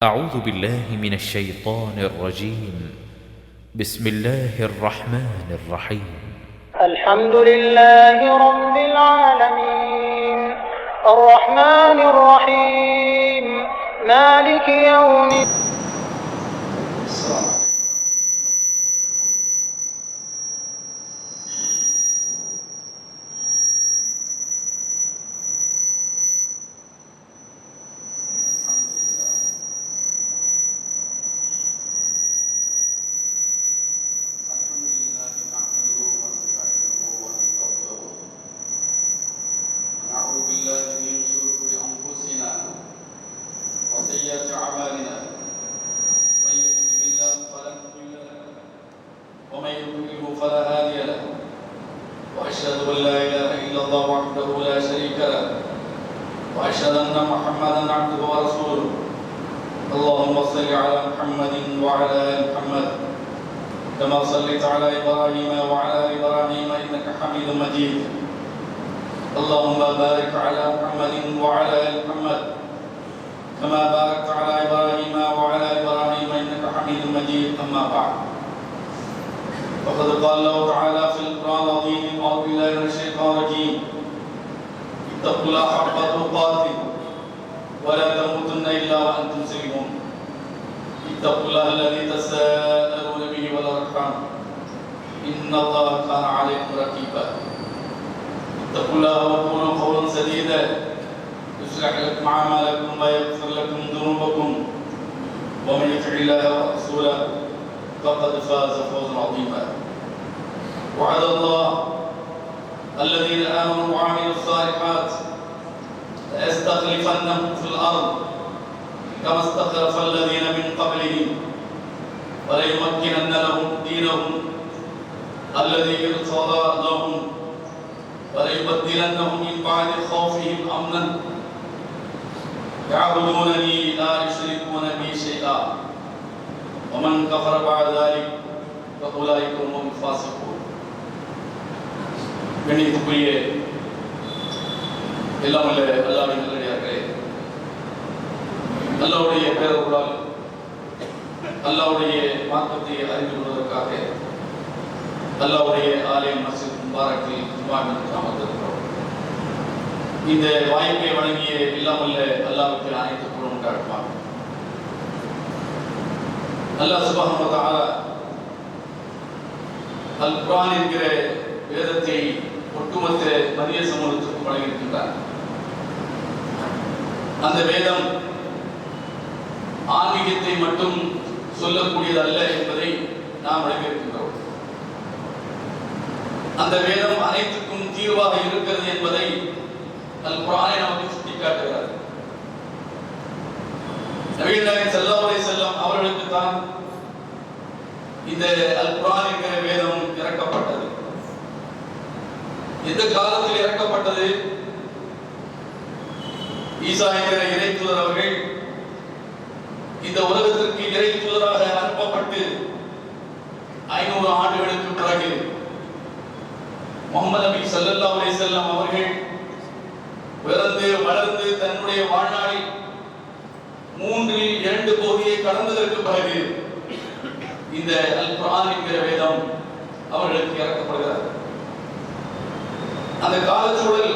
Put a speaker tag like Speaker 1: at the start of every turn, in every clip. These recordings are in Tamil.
Speaker 1: أعوذ بالله من الشيطان الرجيم. بسم الله الرحمن الرحيم.
Speaker 2: الحمد لله رب العالمين الرحمن الرحيم مالك يوم
Speaker 3: نعوذ بالله من شرور أنفسنا وسيئات أعمالنا من يهده الله فلا مضل له ومن يضلله فلا هادي له وأشهد أن لا إله إلا الله وحده لا شريك له وأشهد أن محمدا عبده ورسوله اللهم صل على محمد وعلى آل محمد كما صليت على إبراهيم وعلى آل إبراهيم إنك حميد مجيد اللهم بارك على محمد وعلى آل محمد كما باركت على إبراهيم وعلى آل إبراهيم إنك حميد مجيد أما بعد فقد قال الله تعالى في القرآن العظيم أعوذ بالله من الشيطان الرجيم اتقوا الله حق تقاته ولا تموتن إلا وأنتم مسلمون اتقوا الله الذي تساءلون به والأرحام إن الله كان عليكم رقيبا اتقوا الله وقولوا قولا سديدا يصلح لكم أعمالكم ويغفر لكم ذنوبكم ومن يطع الله ورسوله فقد فاز فوزا عظيما وعد الله الذين آمنوا وعملوا الصالحات ليستخلفنهم في الأرض كما استخلف الذين من قبلهم وليمكنن لهم دينهم الذي ارتضى لهم وليبدلنهم من بعد خوفهم امنا يعبدونني لا يشركون بي شيئا ومن كفر بعد ذلك فاولئك هم الفاسقون. கண்ணியத்துக்குரிய எல்லாம் வல்ல அல்லாஹ்வின் நல்லடியார்களே, அல்லாஹ்வுடைய பேரருளால் அல்லாஹ்வுடைய மார்க்கத்தை அறிந்து கொள்வதற்காக அல்லாஹ்வுடைய ஆலயம் மஸ்ஜித் முபாரக்கில் ஜும்ஆவிற்கு அமர்ந்திருக்கிறோம். இந்த வாய்ப்பை வழங்கிய எல்லாம் வல்ல அல்லாஹ்வுக்கு அனைத்து புகழும் உண்டாகட்டும். அல்லாஹ் சுப்ஹானஹு வ தஆலா அல் குர்ஆன் என்கிற வேதத்தை ஒட்டுமொத்த மனித சமூகத்திற்கு வழங்கியிருக்கின்றார். அந்த வேதம் ஆன்மீகத்தை மட்டும் சொல்லக்கூடியதல்ல என்பதை நாம் விளங்கியிருக்கின்றோம். அந்த வேதம் அனைத்துக்கும் தீர்வாக இருக்கிறது என்பதை அல் குர்ஆனை நமக்கு சுட்டிக்காட்டுகிறார். நபிகள் நாயகம் ஸல்லல்லாஹு அலைஹி வஸல்லம் அவர்களுக்கு தான் இந்த அல் குர்ஆன் என்கிற வேதம் இறக்கப்பட்டது. எந்த காலத்தில் இறக்கப்பட்டது? ஈசா என்கிற இறை தூதர் அவர்கள் இந்த உலகத்திற்கு இறை தூதராக அனுப்பப்பட்டு 500 ஆண்டுகளுக்கு பிறகு முஹம்மது நபி ஸல்லல்லாஹு அலைஹி வஸல்லம் அவர்கள் பிறந்து வளர்ந்து தன்னுடைய வாழ்நாளில் 2/3 பகுதியை கடந்ததற்கு பிறகு இந்த அல் குர்ஆன் என்கிற வேதம் அவர்களுக்கு இறக்கப்படுகிறது. அந்த காலச்சூழல்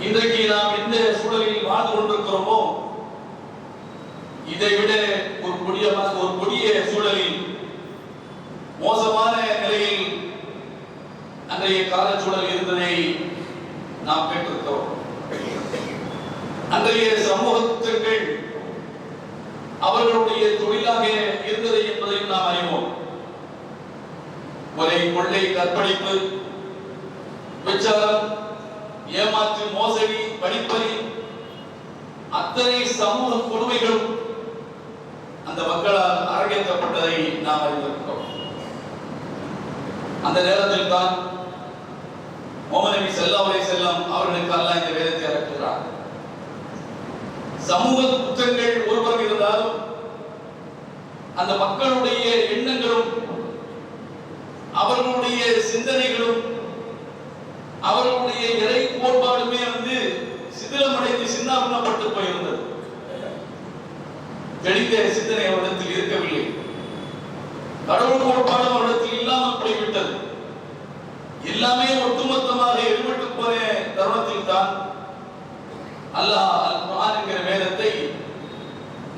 Speaker 3: இன்றைக்கு நாம் எந்த சூழலில் வாழ்ந்து கொண்டிருக்கிறோமோ இதை விட ஒரு கொடிய சூழலில் மோசமான நிலையில் அன்றைய காலச்சூழல் இருந்ததை நாம் பெற்றிருக்கிறோம். அன்றைய சமூகத்திற்கு அவர்களுடைய தொழிலாக இருந்தது என்பதையும் நாம் அறிவோம். கொலை, கொள்ளை, கற்பழிப்பு, விபச்சாரம், ஏமாற்று, மோசடி, படிப்பறி, அத்தனை சமூக கொடுமைகளும் அந்த மக்களால் அரங்கேற்றப்பட்டதை நாம் அறிந்திருக்கிறோம். அந்த நேரத்தில் தான் முஹம்மது நபி ஸல்லல்லாஹு அலைஹி வஸல்லம் அவர்களுக்கு அல்லாஹ் இந்த வேதத்தை இறக்குகிறார். சமூக குற்றங்கள் ஒருபுறம் இருந்தாலும் அந்த மக்களுடைய எண்ணங்களும் அவர்களுடைய சிந்தனைகளும் அவர்களுடைய இறை கோட்பாடுமே சிதிலமடைந்து சின்னாபின்னப்பட்டு போயிருந்தது. தெளிந்த சிந்தனை அவரிடத்தில் இருக்கவில்லை. கடவுள் கோட்பாடு அவரிடத்தில் இல்லாமல் போய்விட்டது. எல்லாமே ஒட்டுமொத்தமாக எடுபட்டு போன தருணத்தில் தான் அல்லாஹ் அல் குர்ஆன் என்கிற வேதத்தை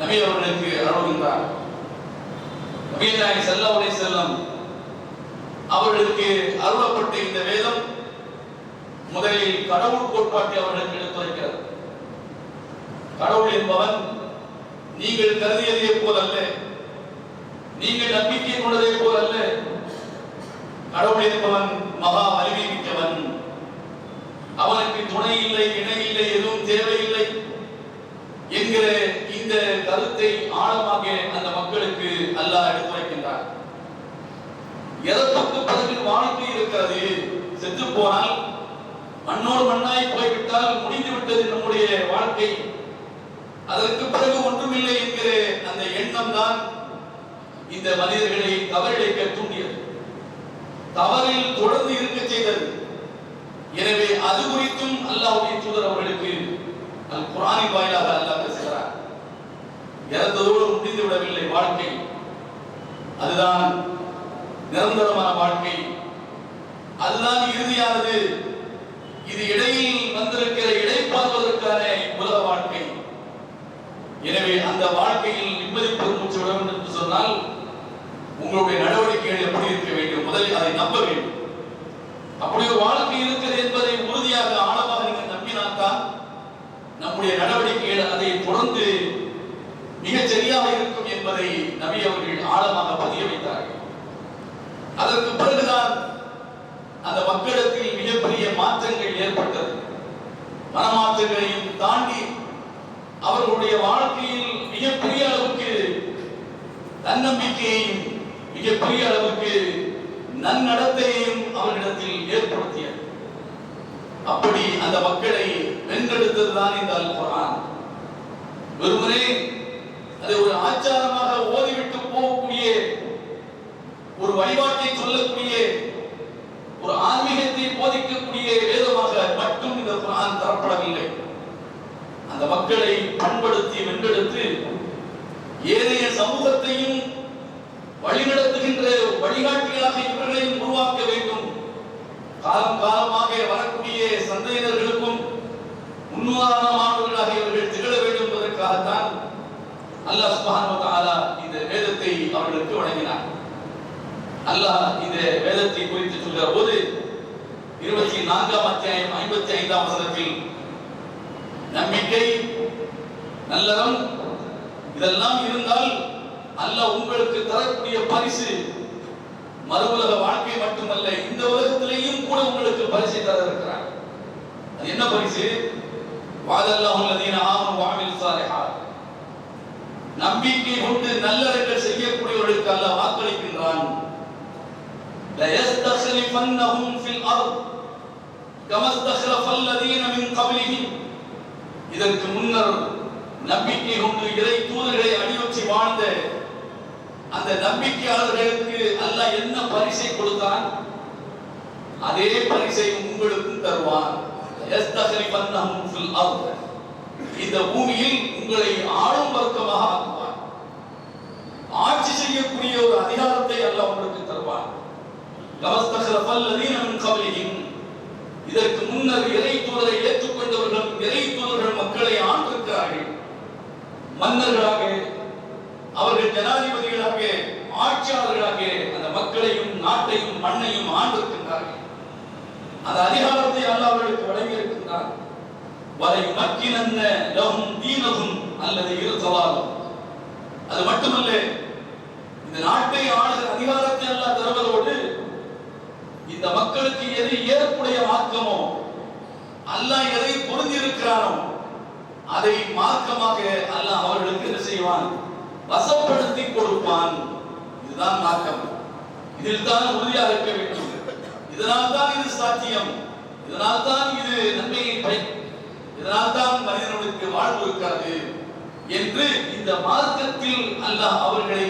Speaker 3: நபி அவர்களுக்கு அருளுகின்றார். நபி நாயகம் ஸல்லல்லாஹு அலைஹி வஸல்லம் அவர்களுக்கு அருளப்பட்ட இந்த வேதம் முதலில் கடவுள் கோட்பாட்டை அவர்களுக்கு எடுத்துரைக்கிறது. கடவுள் என்பவன் நீங்கள் கருதியதே போல் அல்ல, நீங்கள் நம்பிக்கை கொண்டதே போல் அல்ல. கடவுள் என்பவன் மகா வலிமை மிக்கவன். அவனுக்கு துணை இல்லை, இணை இல்லை, எதுவும் தேவையில்லை என்கிற இந்த கருத்தை ஆழமாக அந்த மக்களுக்கு அல்லாஹ் எடுத்துரைக்கின்றார். இறப்புக்கு பிறகு வாழ்க்கை இருக்கிறது. செத்து போனால் மண்ணோடு மண்ணாய் போய்விட்டால் முடிந்து விட்டது நம்முடைய வாழ்க்கை. அதற்கு பிறகு ஒன்றுமில்லை என்கிற அந்த எண்ணம் தான் இந்த மனிதர்களை தவறிழைக்க தூண்டியது, தவறில் தொடர்ந்து இருக்க செய்தது. எனவே அது குறித்தும் அல்லாஹ்வுடைய தூதர் அவர்களுக்கு அல் குர்ஆனின் வாயிலாக அல்லாஹ் பேசுகிறார். இறந்ததோடு முடிந்து விடவில்லை வாழ்க்கை, அதுதான் நிரந்தரமான வாழ்க்கை, அதுதான் இறுதியானது. இது இடையில் வந்திருக்கிற இடைப்பாடுவதற்கான உலக வாழ்க்கை. எனவே அந்த வாழ்க்கையில் நிம்மதி பெருமூச்சு விட வேண்டும் என்று சொன்னால் உங்களுடைய நடவடிக்கைகள் எப்படி இருக்க வேண்டும்? முதலில் அதை நம்ப வேண்டும். அப்படி ஒரு வாழ்க்கை இருக்கிறது என்பதை உறுதியாக ஆழமாக நீங்கள் நம்பினால்தான் நம்முடைய நடவடிக்கைகள் அதை தொடர்ந்து மிகச் சரியாக இருக்கும் என்பதை நபி அவர்கள் ஆழமாக பதிய வைத்தார்கள். அதற்கு பிறகுதான் அந்த மக்களிடத்தில் மிகப்பெரிய மாற்றங்கள் ஏற்பட்டது. மனமாற்றங்களையும் தாண்டி அவர்களுடைய வாழ்க்கையில் மிகப்பெரிய அளவுக்கு தன்னம்பிக்கையையும் மிகப்பெரிய அளவுக்கு நன்னடத்தையையும் அவர்களிடத்தில் ஏற்படுத்தியது. அப்படி அந்த மக்களை வென்றெடுத்ததுதான் இந்த அல் குர்ஆன். வெறுமனே அதை ஒரு ஆச்சாரமாக ஓதிவிட்டு போகக்கூடிய, ஒரு வழிபாட்டை சொல்லக்கூடிய, ஒரு ஆன்மீகத்தை போதிக்கக்கூடிய வேதமாக மட்டும் இந்த குர்ஆன் தரப்படவில்லை. அந்த மக்களை பண்படுத்தி வென்றெடுத்து ஏனைய சமூகத்தையும் வழிநடத்துகின்ற வழிகாட்டிகளாக இவர்களையும் உருவாக்க வேண்டும். காலம் காலமாக வரக்கூடிய சந்ததியினர்களுக்கும் முன்னுதாரணமானவர்களாக இவர்கள் திகழ வேண்டும் என்பதற்காகத்தான் அல்லாஹ் சுப்ஹானஹு வ தஆலா இந்த வேதத்தை அவர்களுக்கு வழங்கினார். அல்லாஹ் இந்த வேதத்தை குறித்து சொல்கிற போது 24ஆம் அத்தியாயம் 55ஆம் வசனத்தில் நம்பிக்கை, நல்லறம் இதெல்லாம் இருந்தால் அல்லாஹ் உங்களுக்கு தரக்கூடிய பரிசு மறு உலக வாழ்க்கை மட்டுமல்ல, இந்த உலகத்திலேயும் கூட உங்களுக்கு பரிசை தர இருக்கிறார். அது என்ன பரிசு? வஅதல்லாஹு அல்லதீன ஆமனு வஅமிலு ஸாலிஹாத். நம்பிக்கை கொண்டு நல்லறங்கள் செய்யக்கூடியவர்களுக்கு அல்லாஹ் வாக்களிக்கின்றான். லா யஸ்தக்லிஃபன்னஹும் ஃபில் அர்த் கமா இஸ்தக்லஃபல் லதீன மின் கப்லிஹிம். இதற்கு முன்னர் நம்பிக்கை கொண்டு இறை தூதர்களை அடியொற்றி வாழ்ந்த அந்த நம்பிக்கையாளர்களுக்கு அல்லாஹ் என்ன பரிசை கொடுத்தான், அதே பரிசை உங்களுக்கும் தருவான். யஸ்தக்லிஃபன்னஹும் ஃபில் அர்த். இந்த பூமியில் உங்களை ஆளும் வர்க்கமாக ஆக்குவான். ஆட்சி செய்யக்கூடிய ஒரு அதிகாரத்தை அல்லாஹ் உங்களுக்கு தருவான். கமா இஸ்தக்லஃபல் லதீன மின் கப்லிஹிம். இதற்கு முன்னர் இறை தூதரை ஏற்றுக்கொண்டவர்கள், இறை தூதர்கள் மக்களை ஆண்டிருக்கிறார்கள். மன்னர்களாக, அவர்கள் ஜனாதிபதிகளாக, ஆட்சியாளர்களாக அந்த மக்களையும் நாட்டையும் மண்ணையும் ஆண்டிருக்கின்றார்கள். அந்த அதிகாரத்தை அல்லாஹ் அவர்களுக்கு வழங்கி இருக்கின்றார். வலை மக்கினன்ன லஹும் தீனஹும் அல்லது இர்தவாஹும். அது மட்டுமல்ல, இந்த நாட்டை ஆளுகிற அதிகாரத்தை அல்லாஹ் தருவதோடு இந்த மக்களுக்கு எது ஏற்புடைய மார்க்கமோ, அல்லாஹ் எதை பொருந்திருக்கிறானோ அதை மார்க்கமாக அல்லாஹ் அவர்களுக்கு என்ன செய்வான்? வசப்படுத்தி கொடுப்பான். இதுதான் மார்க்கம். இதில் தான் உறுதியாக இருக்க வேண்டும். இதனால் தான் இது சாத்தியம், இதனால் தான் இது நன்மையை பயக்கும், இதனால் தான் மனிதனுக்கு வாழ்வு இருக்கிறது என்று இந்த மார்க்கத்தில் அல்லாஹ் அவர்களை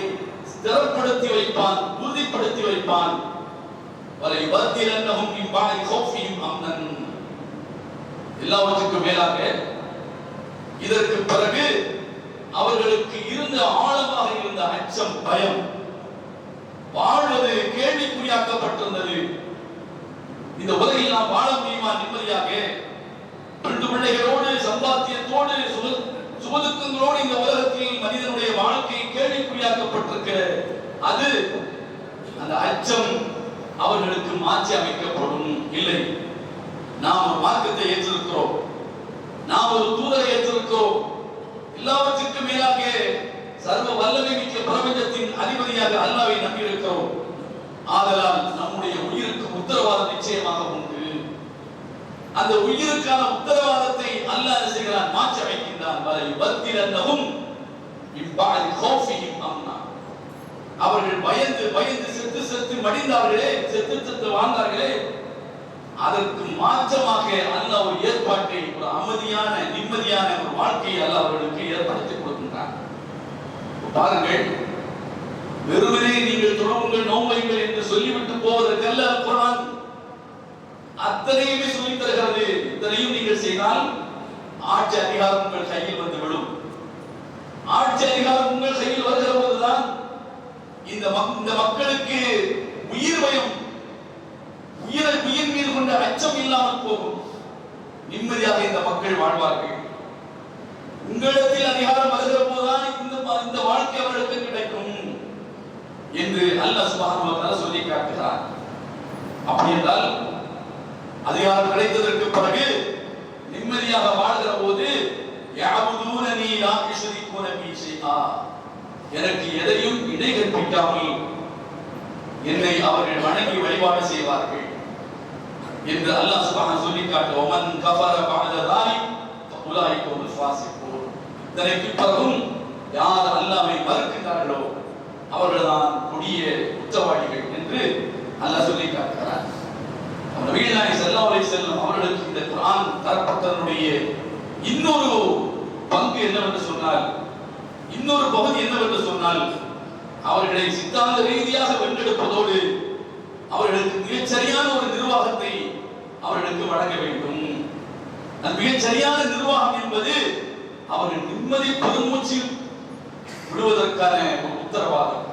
Speaker 3: ஸ்திரப்படுத்தி வைப்பான், உறுதிப்படுத்தி வைப்பான். வலை வத்திலன்னஹும் மின் பஅதி கௌஃபிஹிம் அம்னன். எல்லாவற்றுக்கும் மேலாக இதற்கு பிறகு அவர்களுக்கு இருந்த ஆழமாக இருந்த அச்சம், பயம், வாழ்வது கேள்விக்குறியாக்கப்பட்டிருந்தது. இந்த உலகில் நாம் வாழ முடியுமா நிம்மதியாக? 2 பிள்ளைகளோடு, சம்பாத்தியத்தோடு, சுபதுக்கங்களோடு இந்த உலகத்தில் மனிதனுடைய வாழ்க்கை கேள்விக்குறியாக்கப்பட்டிருக்க அது அந்த அச்சம் அவர்களுக்கு மாற்றி அமைக்கப்படும். இல்லை, நாம் ஒரு மார்க்கத்தை ஏற்றிருக்கிறோம், நாம் ஒரு தூதரை ஏற்றிருக்கிறோம், எல்லாவற்றுக்கும் மேலாக சர்வ வல்லமை மிக்க பிரபஞ்சத்தின் அதிபதியாக அல்லாஹ்வை நம்பியிருக்கிறோம். ஆதலால் நம்முடைய உயிருக்கு உத்தரவாதம் நிச்சயமாக உண்டு. அந்த உயிருக்கான உத்தரவாதத்தை அல்லாஹ் என்ன செய்கிறான்? மாற்றி அமைக்கின்றான். அவர்கள் பயந்து பயந்து செத்து செத்து மடிந்தார்களே, செத்து செத்து வாழ்ந்தார்களே, அதற்கு மாற்றமாக அல்லாஹ் ஒரு ஏற்பாட்டை, ஒரு அமைதியான நிம்மதியான ஒரு வாழ்க்கையை அல்லாஹ் அவர்களுக்கு ஏற்படுத்தி கொடுக்கின்றான். பாருங்கள், வெறுமனே நீங்கள் தொழுவுங்கள், நோம்புங்கள் என்று சொல்லிவிட்டு போவதற்கல்ல குர்ஆன் அத்தனையுமே சொல்லித் தருகிறது. இத்தனையும் நீங்கள் செய்தால் ஆட்சி அதிகாரம் உங்கள் கையில் வந்து விடும். ஆட்சி அதிகாரம் உங்கள் கையில் வருகிற போதுதான் இந்த மக்களுக்கு உயிர் பயம், உயிர் மீது கொண்ட அச்சம் இல்லாமல் போகும். நிம்மதியாக இந்த மக்கள் வாழ்வார்கள். உங்களிடத்தில் அதிகாரம் வருகிற போதுதான் இந்த வாழ்க்கை அவர்களுக்கு கிடைக்கும் என்று அல்லாஹ் சுப்ஹானஹு வ தஆலா சொல்லி காட்டுகிறார். அப்படி என்றால் அதிகாரம் கிடைத்ததற்கு பிறகு நிம்மதியாக வாழ்கிற போது யஅபுதூனனி லா யுஷ்ரிகூன பி ஷைஆ, எனக்கு எதையும் இணை கற்பிக்காமல் என்னை அவர்கள் வணங்கி வழிபாடு செய்வார்கள் என்று அல்லாஹ் சுப்ஹானஹு சொல்லி காட்டு. வமன் கஃபர பஅத ஸாலிக் ஃபஉலாயிக ஹுல் ஃபாஸிகூன். இதற்கு பிறகும் யார் அல்லாஹ்வை மறுக்கின்றார்களோ அவர்கள்தான் கொடிய குற்றவாளிகள் என்று அல்லாஹ் சொல்லி காட்டுகிறார். நபிகள் நாயகம் ஸல்லல்லாஹு அலைஹி வஸல்லம் அவர்களுக்கு இந்த குர்ஆன் தரப்பட்டதனுடைய இன்னொரு பங்கு என்னவென்று சொன்னால், இன்னொரு பகுதி என்னவென்று சொன்னால், அவர்களை சித்தாந்த ரீதியாக வென்றெடுப்பதோடு அவர்களுக்கு மிகச் சரியான ஒரு நிர்வாகத்தை அவர்களுக்கு வழங்க வேண்டும். அந்த மிகச் சரியான நிர்வாகம் என்பது அவர்கள் நிம்மதி பெருமூச்சில் விடுவதற்கான ஒரு உத்தரவாதம்.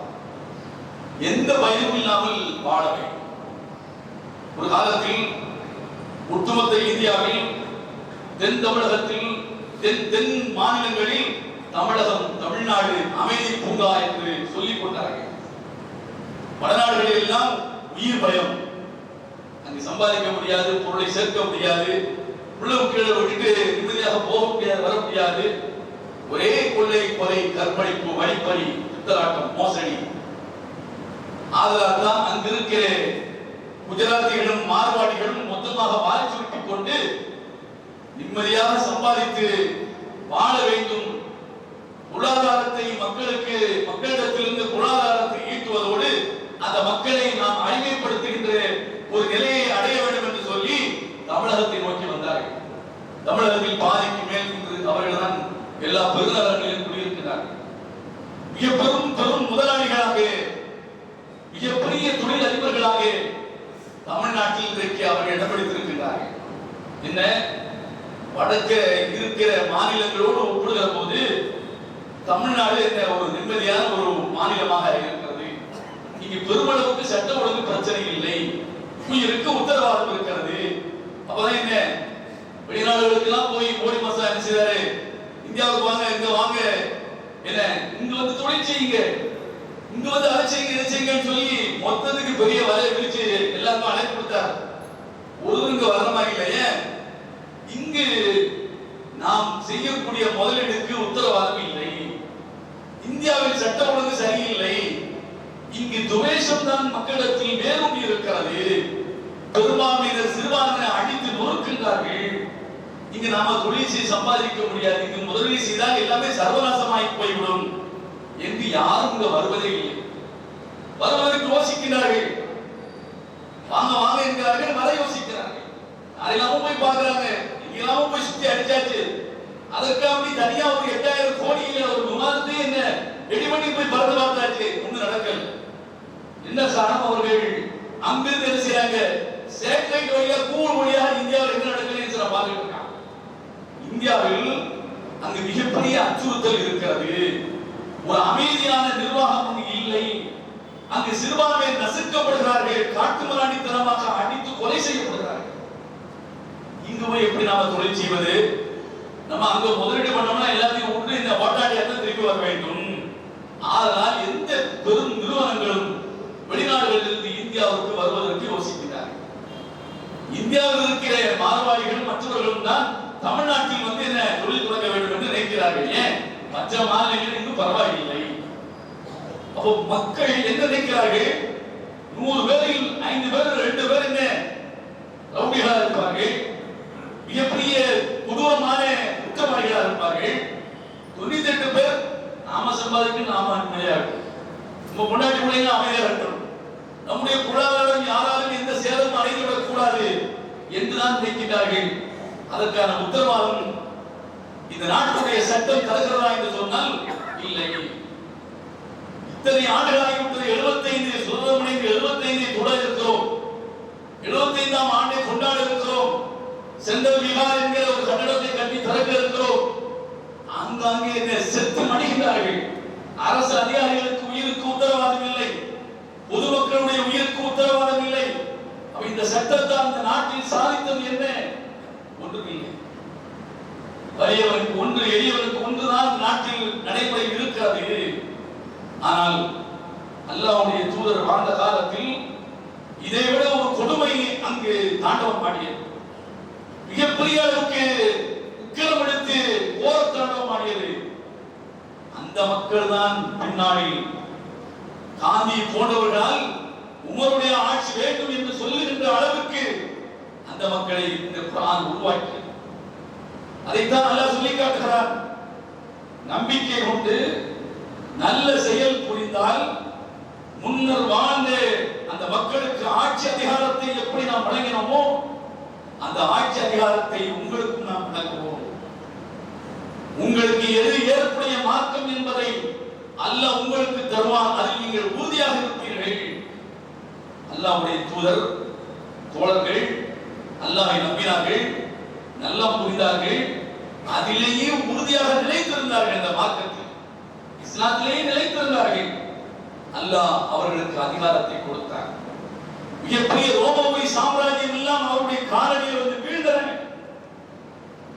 Speaker 3: எந்த பயமும் இல்லாமல் வாழ வேண்டும். ஒரு காலத்தில் ஒட்டுமொத்த இந்தியாவில், தென் தமிழகத்தில், தென் மாநிலங்களில் தமிழகம், தமிழ்நாடு அமைதி பூங்கா என்று சொல்லிக் கொண்டார்கள். வடநாடுகளில் எல்லாம் உயிர் பயம், அங்கு சம்பாதிக்க முடியாது, பொருளை சேர்க்க முடியாது, உள்ளவு கீழே விட்டுட்டு நிம்மதியாக போக முடியாது, வர முடியாது. ஒரே கொள்ளை, கொலை, கற்பழிப்பு, வழிப்பறி, பித்தலாட்டம், மோசடி. ஆதலால் தான் அங்கு இருக்கிற குஜராத்திகளும் மார்வாடிகளும் மொத்தமாக வாரி சுருட்டிக் கொண்டு நிம்மதியாக சம்பாதித்து வாழ வேண்டும், பொருளாதாரத்தை மக்களிடத்திலிருந்து பொருளாதாரத்தை ஈட்டுவதோடு அந்த மக்களை நாம் அடிமைப்படுத்துகின்ற ஒரு நிலையை அடைய வேண்டும் என்று சொல்லி தமிழகத்தை நோக்கி வந்தார்கள். தமிழகத்தில் பாதிக்கு மேல் அவர்கள் தான் எல்லா பெருநகரங்களிலும் குடியிருக்கிறார்கள். மிக பெரும் முதலாளிகளாக, மிகப்பெரிய தொழில் அதிபர்களாக தமிழ்நாட்டில் இன்றைக்கு அவர்கள் இடம் பிடித்திருக்கிறார்கள். என்ன, வடக்க இருக்கிற மாநிலங்களோடு ஒப்பிடுகிற போது தமிழ்நாடு ஒரு நிம்மதியான ஒரு மாநிலமாக இருக்கிறது. இங்கு பெருமளவுக்கு சட்ட ஒழுங்கு பிரச்சனை இல்லை, உயிருக்கு உத்தரவாதம் இருக்கிறது. அப்பதான் என்ன, வெளிநாடுகளுக்கு எல்லாம் போய் மோடி மசா என்ன செய்தாரு, இந்தியாவுக்கு வாங்க, இங்க வாங்க, என்ன இங்க வந்து தொழில் செய்யுங்க, இங்க வந்து அதை செய்யுங்க, இதை செய்யுங்கன்னு சொல்லி மொத்தத்துக்கு பெரிய வலையை விரிச்சு எல்லாருக்கும் அழைப்பு கொடுத்தார். ஒருவரும் இங்க வர மாதிரி இல்லையே. இங்கு நாம் செய்யக்கூடிய முதலீடுக்கு உத்தரவாதம் இல்லை. இந்தியாவில் சட்ட ஒழுங்கு சரியில்லை. இங்கு துவேஷம் தான் மக்களிடத்தில் வேரூன்றி இருக்கிறது. பெரும்பான்மையினர் சிறுபான்மையை அடித்து நொறுக்கின்றார்கள். இங்கு நாம தொழில் செய்து சம்பாதிக்க முடியாது, இங்கு முதலீடு செய்தால் எல்லாமே சர்வநாசமாகி போய்விடும் என்று யாரும் இங்க வருவதே இல்லை. வருவதற்கு யோசிக்கிறார்கள், வாங்க வாங்க என்கிறார்கள், வர யோசிக்கிறார்கள். அதெல்லாம போய் பார்க்கிறாங்க, இங்கெல்லாம போய் சுத்தி அடிச்சாச்சு, அதற்காக தனியா ஒரு 8000 கோடியில ஒரு விமானத்தை என்ன ரெடி பண்ணி போய் பறந்து பார்த்தாச்சு, ஒண்ணு நடக்கல. என்ன காரணம், அவர்கள் அங்கிருந்து என்ன செய்யறாங்க, சேட்டலைட் வழியா கூழ் வழியாக இந்தியாவில் என்ன நடக்குதுன்னு சொல்ல பார்த்துட்டு இருக்காங்க. இந்தியாவில் அங்கு மிகப்பெரிய அச்சுறுத்தல் இருக்கிறது. ஒரு அமைதியான நிர்வாகம் அங்கு இல்லை. அங்கு சிறுபான்மையை நசுக்கப்படுகிறார்கள், காட்டுமிராண்டித்தனமாக அடித்து கொலை செய்யப்படுகிறார்கள். இங்கு போய் எப்படி நாம தொழில் செய்வது? நம்ம அங்க முதலீடு பண்ணோம்னா எல்லாத்தையும் விட்டு இந்த ஓட்டாடியாக திருப்பி வர வேண்டும். ஆனால் எந்த பெரும் நிறுவனங்களும் வெளிநாடுகளிலிருந்து இந்தியாவுக்கு வருவதற்கு யோசிக்கிறார்கள். இந்தியாவில் இருக்கிற மார்வாடிகள் மற்றவர்களும் தான் தமிழ்நாட்டில் வந்து என்ன தொழில் தொடங்க வேண்டும் என்று நினைக்கிறார்கள். ஏன் மற்ற மாநிலங்கள் இன்னும் பரவாயில்லை. அப்போ மக்கள் என்ன நினைக்கிறார்கள்? 100 பேரில் 5 பேர் 2 பேர் என்ன ரவுடிகளா இருப்பார்கள், மிகப்பெரிய கொடூரமான குற்றவாளிகளா இருப்பார்கள். 98 பேர் நாம சம்பாதிக்க நாம அமைதியா இருக்கும், நம்ம முன்னாடி பிள்ளைங்க அமைதியா இருக்கணும், நம்முடைய பொருளாதாரம் யாராலும் எந்த சேதமும் அடைந்துவிடக் கூடாது என்றுதான் நினைக்கிறார்கள். அதற்கான உத்தரவாதம் இந்த நாட்டுடைய சட்டம் தருகிறதா என்று சொன்னால் இல்லை. இத்தனை ஆண்டுகளாகிவிட்டது. 75 சுதந்திரமடைந்து 75 தொடர இருக்கிறோம். 75ஆம் ஆண்டை கொண்டாட இருக்கிறோம். சென்ட்ரல் விகார் என்கிற ஒரு கட்டடத்தை கட்டி திறக்க இருக்கிறோம். அங்காங்கே என்ன செத்து மடிகிறார்கள். அரசு அதிகாரிகளுக்கு உயிருக்கு உத்தரவாதம் இல்லை, பொதுமக்களுடைய உயிருக்கு உத்தரவாதம் இல்லை. இந்த சட்டத்தை அந்த நாட்டில் சாதித்தது என்ன? ஒன்றுமில்லை. வலியவனுக்கு ஒன்று, எளியவனுக்கு ஒன்றுதான் நாட்டில் நடைமுறை இருக்கிறது. ஆனால் அல்லாஹ்வுடைய தூதர் வாழ்ந்த காலத்தில் இதை விட ஒரு கொடுமை அங்கு தாண்டவம் ஆடியது. மிகப்பெரிய அளவுக்கு உக்கிரம் எடுத்து போர தாண்டவம் ஆடியது. அந்த மக்கள் தான் பின்னாடி காந்தி போன்றவர்களால் உமருடைய ஆட்சி வேண்டும் என்று சொல்லுகின்ற அளவுக்கு அந்த மக்களை இந்த குர்ஆன் உருவாக்கி, அதைத்தான் அல்லாஹ் சொல்லி காட்டுகிறார். நம்பிக்கை கொண்டு நல்ல செயல் புரிந்தால் முன்னர் வாழ்ந்த அந்த மக்களுக்கு ஆட்சி அதிகாரத்தை எப்படி நாம் வழங்கினோமோ அந்த ஆட்சி அதிகாரத்தை உங்களுக்கும் நாம் வழங்குவோம். உங்களுக்கு எது ஏற்புடைய மார்க்கம் என்பதை அல்லாஹ் உங்களுக்கு தருவான். அதில் நீங்கள் உறுதியாக இருப்பீர்கள். அல்லாஹ்வுடைய தூதர் தோழர்கள் அல்லாஹ்வை நம்பினார்கள், நல்லா புரிந்தார்கள், அதிலேயே உறுதியாக நிலைத்திருந்தார்கள். அந்த மார்க்கத்தில் இஸ்லாத்திலேயே நிலைத்திருந்தார்கள். அல்லாஹ் அவர்களுக்கு அதிகாரத்தை கொடுத்தார். மிகப்பெரிய ரோமாபுரி சாம்ராஜ்யம் எல்லாம் அவருடைய காலடியில் வந்து வீழ்ந்தன.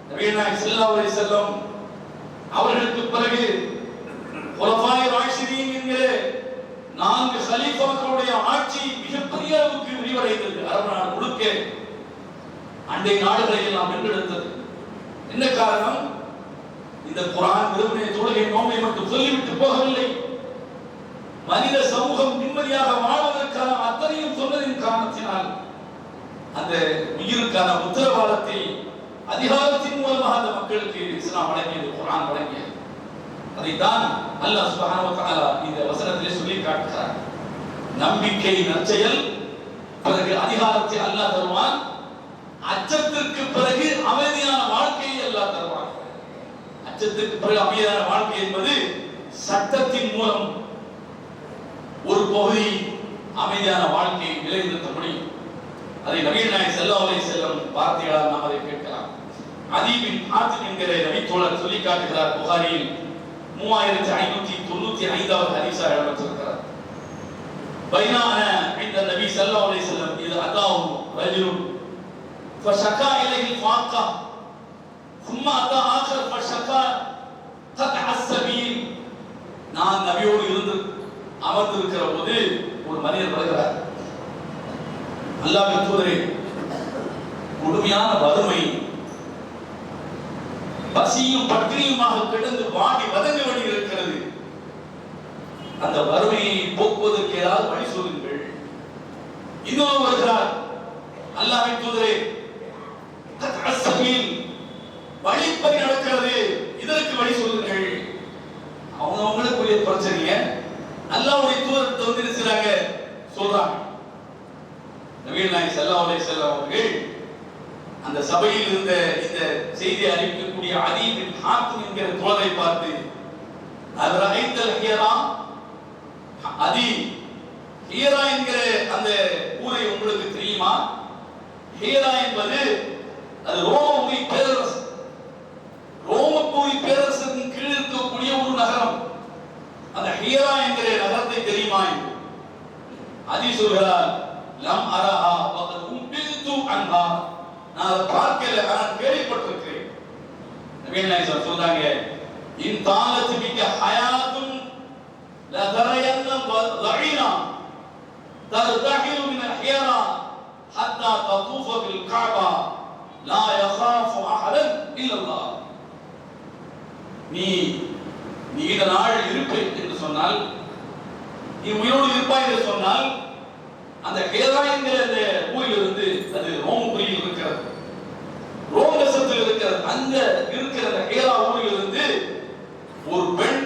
Speaker 3: நபிகள் நாயகம் ஸல்லல்லாஹு அலைஹி வஸல்லம் அவர்களுக்கு பிறகு குலஃபாய் ராஷிதீன் என்கிற 4 கலீஃபாக்களுடைய ஆட்சி மிகப்பெரிய அளவுக்கு விரிவடைந்தது. அரபு நாடு முழுக்க அண்டை நாடுகளை எல்லாம் வென்றெடுத்தது. என்ன காரணம்? இந்த குர்ஆன் வெறுமனே தொழுகை நோன்பை மட்டும் சொல்லிவிட்டு போகவில்லை. மனித சமூகம் நிம்மதியாக வாழ்வதற்கான அத்தனையும் சொன்னதின் காரணத்தினால் அந்த உயிருக்கான உத்தரவாதத்தை அதிகாரத்தின் மூலமாக அந்த மக்களுக்கு இஸ்லாம் வழங்கியது, குர்ஆன் வழங்கியது. அதைத்தான் அல்லாஹ் சுப்ஹானஹு வ தஆலா இந்த வசனத்திலே சொல்லி காட்டுகிறார். நம்பிக்கை நற்செயல், பிறகு அதிகாரத்தை அல்லாஹ் தருவான். அச்சத்திற்கு பிறகு அமைதியான வாழ்க்கையை அல்லாஹ் தருவான். அச்சத்திற்கு பிறகு அமைதியான வாழ்க்கை என்பது சட்டத்தின் மூலம் ஒரு பகுதி அமைதியான வாழ்க்கையை நிலைநிறுத்த முடியும். அதை நபிகள் நாயகம் ஸல்லல்லாஹு அலைஹி வஸல்லம் வார்த்தைகளால் நாம் அதை கேட்கலாம். அதி பின் ஹாத்திம் என்கிற நபி தோழர் சொல்லி காட்டுகிறார். புகாரியில் 3595வது ஹதீஸாக இடம்பெற்றிருக்கிறார். பைனான இந்த நபி ஸல்லல்லாஹு அலைஹி வஸல்லம் இது அதாஹு ரஜுல் ஃபஷகா இலைஹி ஃபாக்கா ثم اتى اخر فشكا قطع السبيل. நான் நபியோடு இருந்து அமர்ந்திருக்கிற போது ஒரு மனிதர் வருகிறார். அல்லாஹ்வின் தூதரே, கொடுமையான வறுமை, பசியும் பட்டினியுமாக கிடந்து வாடி வதங்க வேண்டி இருக்கிறது. அந்த வறுமையை போக்குவதற்கு ஏதாவது வழி சொல்லுங்கள். இன்னொரு வருகிறார். அல்லாஹ்வின் தூதரே, வழிப்பறி நடக்கிறது, இதற்கு வழி சொல்லுங்கள். அவங்களுக்குரிய பிரச்சனைய அல்லாஹ்வுடைய தூதர் வந்து இருக்கிறாங்க சொல்றாங்க. நபிகள் நாயகம் ஸல்லல்லாஹு அலைஹி வஸல்லம் அவர்கள் அந்த சபையில் இருந்த இந்த செய்தியை அறிவிக்கக்கூடிய அதி பின் ஹாத்திம் என்கிற தோழரை பார்த்து, அரைத்தல் ஹியரா, அதி ஹியரா என்கிற அந்த ஊரை உங்களுக்கு தெரியுமா? ஹியரா என்பது அது ரோமபுரி பேரரசு. ரோமபுரி பேரரசு ஹீரா என்கிற நகரத்தை தெரியுமா? அதி சொல்கிறார், லம் அரஹா வகத் உம்பில்து அன்ஹா, நான் அதை பார்க்கல, நான் கேள்விப்பட்டிருக்கிறேன். நபிகள் நாயகம் சொல்றாங்க, இன் தாலத் பிக ஹயாத்துன் லா தரயன்ன ضعينا ترتحل من الحيرة حتى تطوف بالكعبة لا يخاف أحدا إلا الله. நீ நீண்ட நாள் இருப்பை என்று சொன்னால், நீ உயிரோடு இருப்பாய் என்று சொன்னால், அந்த ஹேரா என்கிற அந்த ஊரிலிருந்து, அது ரோமபுரியில் இருக்கிறது, ரோம் தேசத்தில் இருக்கிறது, அங்க இருக்கிற அந்த ஹேரா ஊரிலிருந்து ஒரு பெண்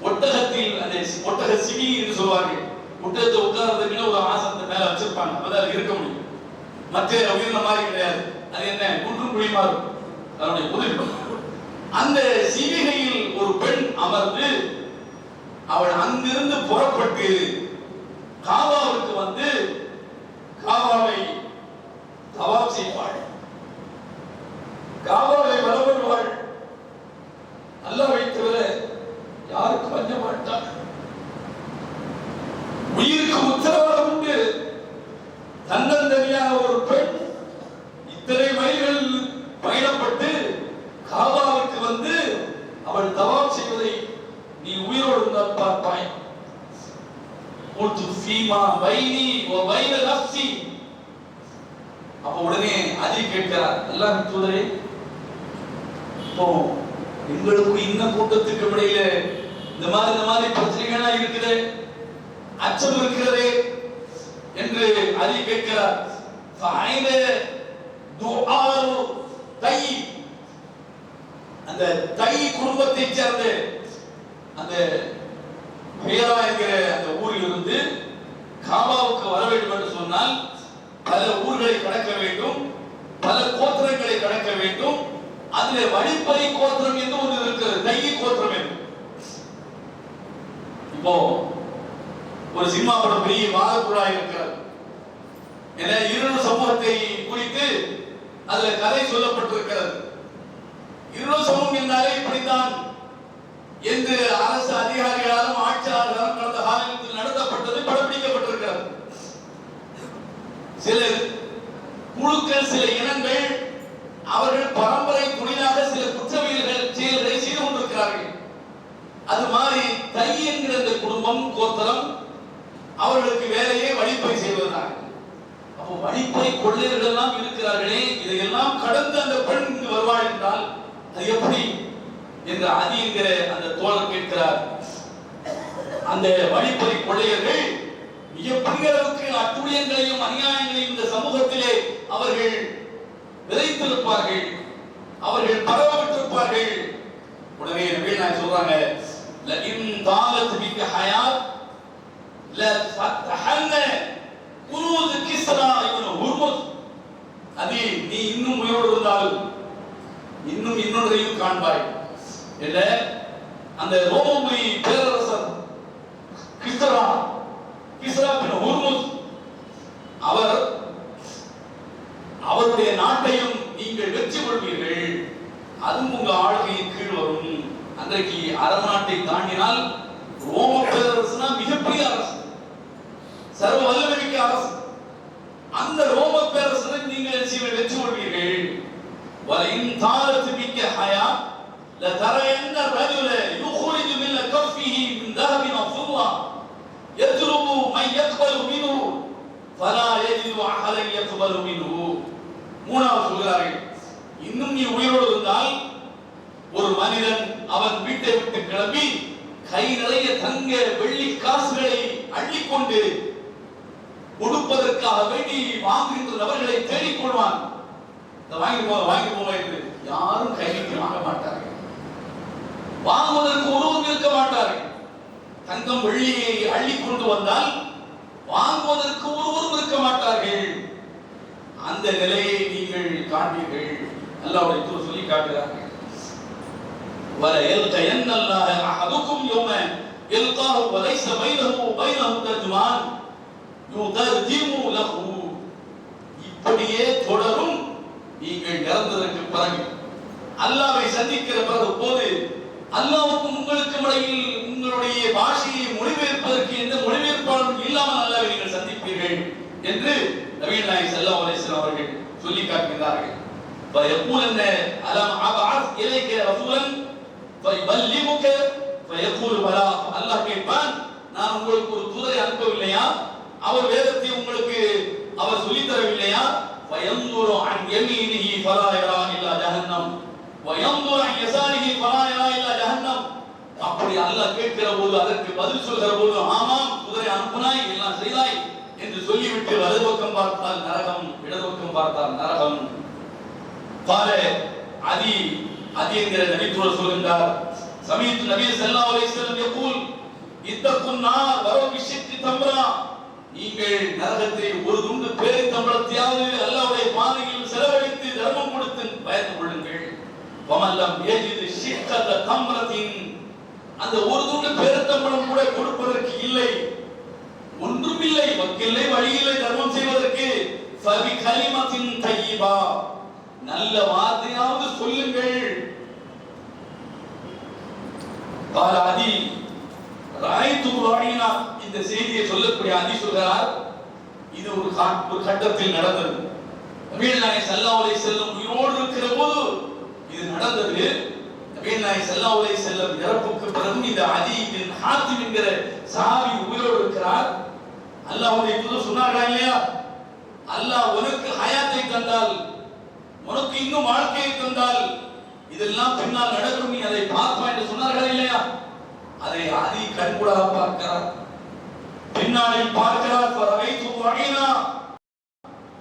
Speaker 3: ஒட்டகத்தில், அந்த ஒட்டக சிவி என்று சொல்வார்கள், ஒட்டகத்தை உட்கார்றதுக்கு ஒரு ஆசனத்தை மேல வச்சிருப்பாங்க, அப்பதான் இருக்க முடியும். மற்ற உயிரின மாதிரி கிடையாது, அது என்ன குன்றும் குழியுமா இருக்கும் அதனுடைய முதுகு. அந்த சிவிகையில் ஒரு பெண் அமர்ந்து, அவள் அங்கிருந்து புறப்பட்டு காபாவுக்கு வந்து காபாவை தவாப் செய்வாள், காபாவை வளர்வாள். அல்லாஹ்வை தவிர யாருக்கு வஞ்ச மாட்டாள். உயிருக்கு உத்தரவாதம் உண்டு. தன்னந்தனியாக ஒரு பெண் இத்தனை மைல்கள் பயணப்பட்டு காபாவுக்கு வந்து அவள் தவாப் செய்வதை நீ உயிரோடு இருந்தால் பார்ப்பாய். அப்ப உடனே அதி கேட்கிறார், அல்லாஹ்வின் தூதரே, இப்போ எங்களுக்கு இந்த கூட்டத்துக்கு இடையில இந்த மாதிரி பிரச்சனைகள் இருக்குது, அச்சம் இருக்கிறதே என்று அதி கேட்கிறார். அந்த தை குடும்பத்தை சேர்ந்த அந்த ஹீரா என்கிற அந்த ஊரில் இருந்து காபாவுக்கு வர வேண்டும் என்று சொன்னால் பல ஊர்களை கடக்க வேண்டும், பல கோத்திரங்களை கடக்க வேண்டும். அதிலே வழிப்பறி கோத்திரம் என்று ஒன்று இருக்கிறது, தை கோத்திரம் என்று. இப்போ ஒரு சினிமா படம் பெரிய வாதக்குழாய் இருக்கிறது, என இரு சமூகத்தை குறித்து அதுல கதை சொல்லப்பட்டிருக்கிறது. இரு சமூகம் என்றாலே இப்படித்தான் என்று அரசு அதிகாரிகளாலும் ஆட்சியாளர்களாலும் கடந்த காலத்தில் நடத்தப்பட்டது படப்பிடிக்கப்பட்டிருக்கிறது. சில குழுக்கள், சில இனங்கள், அவர்கள் பரம்பரை துணையாக சில குற்றவியல்கள் செயல்களை செய்து கொண்டிருக்கிறார்கள். அது மாதிரி தை என்கிற அந்த குடும்பம், கோத்திரம், அவர்களுக்கு வேலையே வழிப்பறி செய்வதுதான். அப்போ வழிப்பறி கொள்ளையர்கள் எல்லாம் இருக்கிறார்களே, இதையெல்லாம் கடந்து அந்த பெண் இங்கு வருவாள் என்றால் அது எப்படி என்று அதி என்கிற அந்த தோழர் கேட்கிறார். அந்த வழிப்பறி கொள்ளையர்கள் மிகப்பெரிய அளவுக்கு அட்டுழியங்களையும் அநியாயங்களையும் இந்த சமூகத்திலே அவர்கள் விதைத்திருப்பார்கள், அவர்கள் பரவவிட்டிருப்பார்கள். உடனே நபிகள் நாயகம் சொல்றாங்க, லஇன் தாலத் பிக ஹயாத் லஃபத்ஹன குனூஸ் கிஸ்ரா இப்னு ஹுர்முஸ். அது நீ இன்னும் உயிரோடு இருந்தால் இன்னும் இன்னொன்றையும் காண்பாய். இல்ல அந்த ரோமபுரி பேரரசர் கிஸ்ரா இப்னு ஹுர்முஸ், அவருடைய நாட்டையும் நீங்கள் வெற்றி கொள்வீர்கள், அதுவும் உங்க ஆளுகையின் கீழ் வரும். அன்றைக்கு அரபு நாட்டை தாண்டினால் ரோம பேரரசுனா மிகப்பெரிய அரசு, சர்வ வல்லமைமிக்க அரசு. அந்த ரோம பேரரசனை நீங்கள் வெற்றி கொள்வீர்கள். வலையின் தாலத் பிக ஹயா லதரயன்ன ரஜுல யுخرج மின் கஃபிஹி மின் ذهب وفضة يطلب من يقبل منه فلا يجد أحدا يقبل منه. மூணாவது சொல்கிறார்கள், இன்னும் நீ உயிரோடு இருந்தால் ஒரு மனிதன் அவன் வீட்டை விட்டு கிளம்பி கை நிறைய தங்க வெள்ளி காசுகளை அள்ளிக்கொண்டு கொடுப்பதற்காக வேண்டி வாங்குகின்ற நபர்களை தேடிக் கொள்வான். வாங்கி போவா என்று யாரும் கைக்கு வாங்க மாட்டார்கள், வாங்குவதற்கு ஒருவரும் இருக்க மாட்டார்கள். தங்கம் வெள்ளியை அள்ளி கொண்டு வந்தால் வாங்குவதற்கு ஒருவரும் இருக்க மாட்டார்கள். அந்த நிலையை நீங்கள் காண்பீர்கள். அல்லாஹ்வுடைய தூதர் சொல்லி காட்டுகிறார்கள், வல யல்கயன்ன அல்லாஹ் அஹதுக்கும் யௌம யல்காஹு வலைஸ பைனஹு தர்ஜுமான் யுதர்ஜிமு லஹு. இப்படியே தொடரும். நீங்கள் இறந்ததற்கு பிறகு அல்லாஹ்வை சந்திக்கிற போது அல்லாஹ்வுக்கும் உங்களுக்கும் இடையில் உங்களுடைய பாஷையை மொழிபெயர்ப்பதற்கு எந்த மொழிபெயர்ப்பாளரும் இல்லாமல் அல்லாஹ்வை நீங்கள் சந்திப்பீர்கள் என்று நபிகள் நாயகம் ஸல்லல்லாஹு அலைஹி வஸல்லம் அவர்கள் சொல்லி காட்டுகிறார்கள். فيقولن ألم أبعث إليك رسولا فيبلغك فيقول بلى. அல்லாஹ் கேட்பான், நான் உங்களுக்கு ஒரு தூதரை அனுப்பவில்லையா? அவர் வேதத்தை உங்களுக்கு அவர் சொல்லித் தரவில்லையா? فينظر عن يمينه فلا يرى إلا جهنم وينظر عن يساره فلا يرى إلا جهنم. அப்படி அல்லாஹ் கேட்கிற போது அதற்கு பதில் சொல்கிற போது ஆமாம் தூதரை அனுப்பினாய் எல்லாம் செய்தாய் என்று சொல்லிவிட்டு வலது பக்கம் பார்த்தால் நரகம், இடது பக்கம் பார்த்தால் நரகம். قال عدي என்கிற நபித்தோழர் சொல்கின்றார், சமீத் நபி ஸல்லல்லாஹு அலைஹி வஸல்லம் يقول اتقوا النار ولو بشق تمرة. நீங்கள் நரகத்தை ஒரு துண்டு பேரித்தம்பழத்தையாவது அல்லாஹ்வுடைய பாதையில் செலவழித்து தர்மம் கொடுத்து பயந்து கொள்ளுங்கள். ومن لم يجد شقة تمرة, அந்த ஒரு துண்டு பேரித்தம்பழம் கூட கொடுப்பதற்கு இல்லை, ஒன்றும் இல்லை, வக்கில்லை, வழியில்லை தர்மம் செய்வதற்கு. فبكلمة طيبة, நல்ல வார்த்தையாவது சொல்லுங்கள். قال عدي رأيت راعينا. இந்த செய்தியை சொல்லக்கூடிய அதி சொல்கிறார், இது ஒரு கட்டத்தில் நடந்தது. நபிகள் நாயகம் ஸல்லல்லாஹு அலைஹி வஸல்லம் உயிரோடு இருக்கிற போது இது நடந்தது. நபிகள் நாயகம் ஸல்லல்லாஹு அலைஹி வஸல்லம் இறப்புக்கு பிறகு இந்த அதி பின் ஹாத்திம் என்கிற சஹாபி உயிரோடு இருக்கிறார். அல்லாஹ்வுடைய தூதர் சொன்னார்களா இல்லையா, அல்லாஹ் உனக்கு ஹயாத்தை தந்தால், உனக்கு இன்னும் வாழ்க்கையை தந்தால் இதெல்லாம் பின்னால் நடக்கும், நீ அதை பார்ப்பாய் என்று சொன்னார்களா இல்லையா? அதை அதி கண்கூடாக பார்க்கிறார், பின்னாளில் பார்க்கிறார். ஃபரைது வஹீனா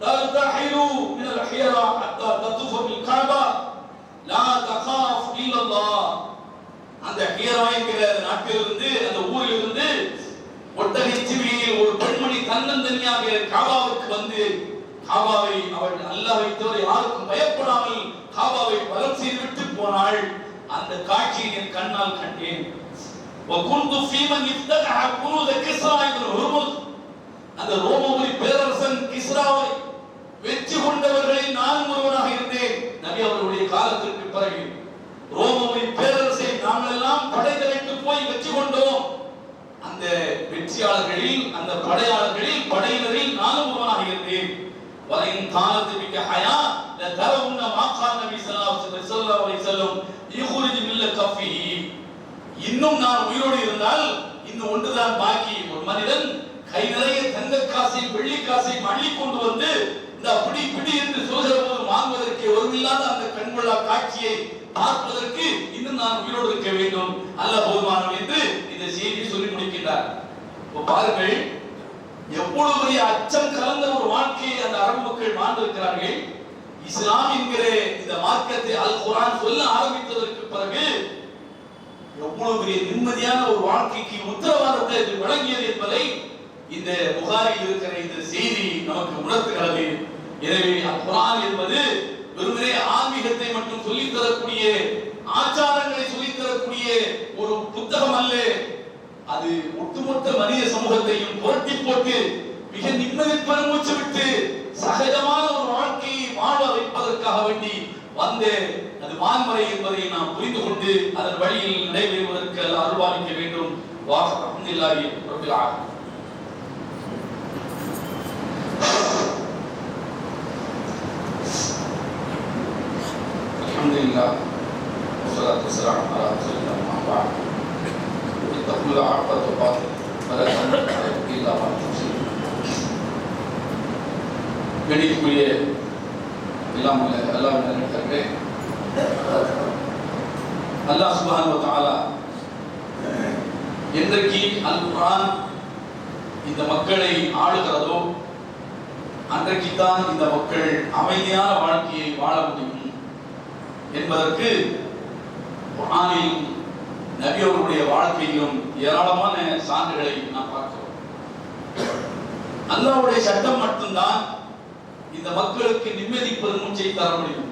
Speaker 3: தர்தஹிலு மினல் ஹியரா ஹத்தா ததுஃப பில் கஅபா லா தகாஃப் இல்லல்லாஹ். அந்த ஹியரா என்கிற நாட்டிலிருந்து, அந்த ஊரிலிருந்து ஒட்டகைச்சிவியில் ஒரு பெண்மணி தன்னந்தனியாக கஅபாவுக்கு வந்து காபாவை அவள் அல்லாஹ்வை தவிர யாருக்கும் பயப்படாமல் காபாவை வலம் செய்து விட்டு போனாள். அந்த காட்சியை என் கண்ணால் கண்டேன். وكنت في من افتتح كنوز كسرى بن هرمز. அந்த ரோமாபுரி பேரரசன் கிஸ்ராவை வெற்றி கொண்டவர்களில் நான் ஒருவனாக இருந்தேன். நபி அவர்களுடைய காலத்திற்கு பிறகு ரோமாபுரி பேரரசை நாங்கள் எல்லாம் படைதலைத்து போய் வெற்றி கொண்டோம். அந்த வெற்றியாளர்களில், அந்த படையாளர்களில், படையினரில் நானும் ஒருவனாக இருந்தேன். وَإِنْ كَانَتْ بِكَ حَيَاةٌ لَتَرَوْنَ مَا كَانَ النَّبِيُّ صَلَّى اللَّهُ عَلَيْهِ وسلم يُخْرِجُ مِنْ كَفِّهِ. இன்னும் நான் உயிரோடு இருந்தால் இன்னும் ஒன்றுதான் பாக்கி. ஒரு மனிதன் கை நிறைய தங்க காசை, வெள்ளி காசை மள்ளி கொண்டு வந்து இந்த பிடி பிடி என்று சொல்கிற போது வாங்குவதற்கு ஒருமில்லாத அந்த கண்கொள்ளா காட்சியை பார்ப்பதற்கு இன்னும் நான் உயிரோடு இருக்க வேண்டும், அல்லாஹ் போதுமானவன் என்று இந்த செய்தியை சொல்லி முடிக்கின்றார். பாருங்கள், எவ்வளவு பெரிய அச்சம் கலந்த ஒரு வாழ்க்கையை அந்த அரபு மக்கள் வாழ்ந்திருக்கிறார்கள். இஸ்லாம் என்கிற இந்த மார்க்கத்தை அல் குர்ஆன் சொல்ல ஆரம்பித்ததற்கு பிறகு எவ்வளவு பெரிய நிம்மதியான ஒரு வாழ்க்கைக்கு உத்தரவாதத்தை இது வழங்கியது என்பதை இந்த புகாரில் இருக்கிற இந்த செய்தி நமக்கு உணர்த்துகிறது. எனவே அல் குர்ஆன் என்பது வெறுமனே ஆன்மீகத்தை மட்டும் சொல்லித் தரக்கூடிய, ஆச்சாரங்களை சொல்லித் தரக்கூடிய ஒரு புத்தகம் அல்ல. அது ஒட்டுமொத்த மனித சமூகத்தையும் புரட்டி போட்டு மிக நிம்மதி பெருமூச்சு விட்டு சகஜமான ஒரு வாழ்க்கையை வாழ வைப்பதற்காக வேண்டி வந்த அது வான்முறை என்பதை நாம் புரிந்து கொண்டு அதன் வழியில் நடைபெறுவதற்கு அருள்பாலிக்க வேண்டும். அல்ஹம்துலில்லாஹி ரப்பில் ஆலமீன். அல்ஹம்துலில்லாஹ் வஸ்ஸலாத்து வஸ்ஸலாமு அலா ரசூலில்லாஹ் அம்மா பஅத். இத்தகுல்லாஹ ஹக்க துகாத்திஹி வலா தமூத்துன்ன இல்லா வ அன்தும் முஸ்லிமூன். கணிதக்குரிய எல்லாம் உள்ள அல்லாஹ்வின் நல்லடியார்களே, அல்லாஹ் சுப்ஹானஹு வ தஆலா என்றைக்கு அல் குர்ஆன் இந்த மக்களை ஆளுகிறதோ அன்றைக்கு தான் இந்த மக்கள் அமைதியான வாழ்க்கையை வாழ முடியும் என்பதற்கு குர்ஆனில் நபி அவர்களுடைய வாழ்க்கையிலும் ஏராளமான சான்றுகளை நாம் பார்க்கிறோம். அல்லாஹ்வுடைய சட்டம் மட்டும்தான் இந்த மக்களுக்கு நிம்மதி பெருமூச்சை தர முடியும்,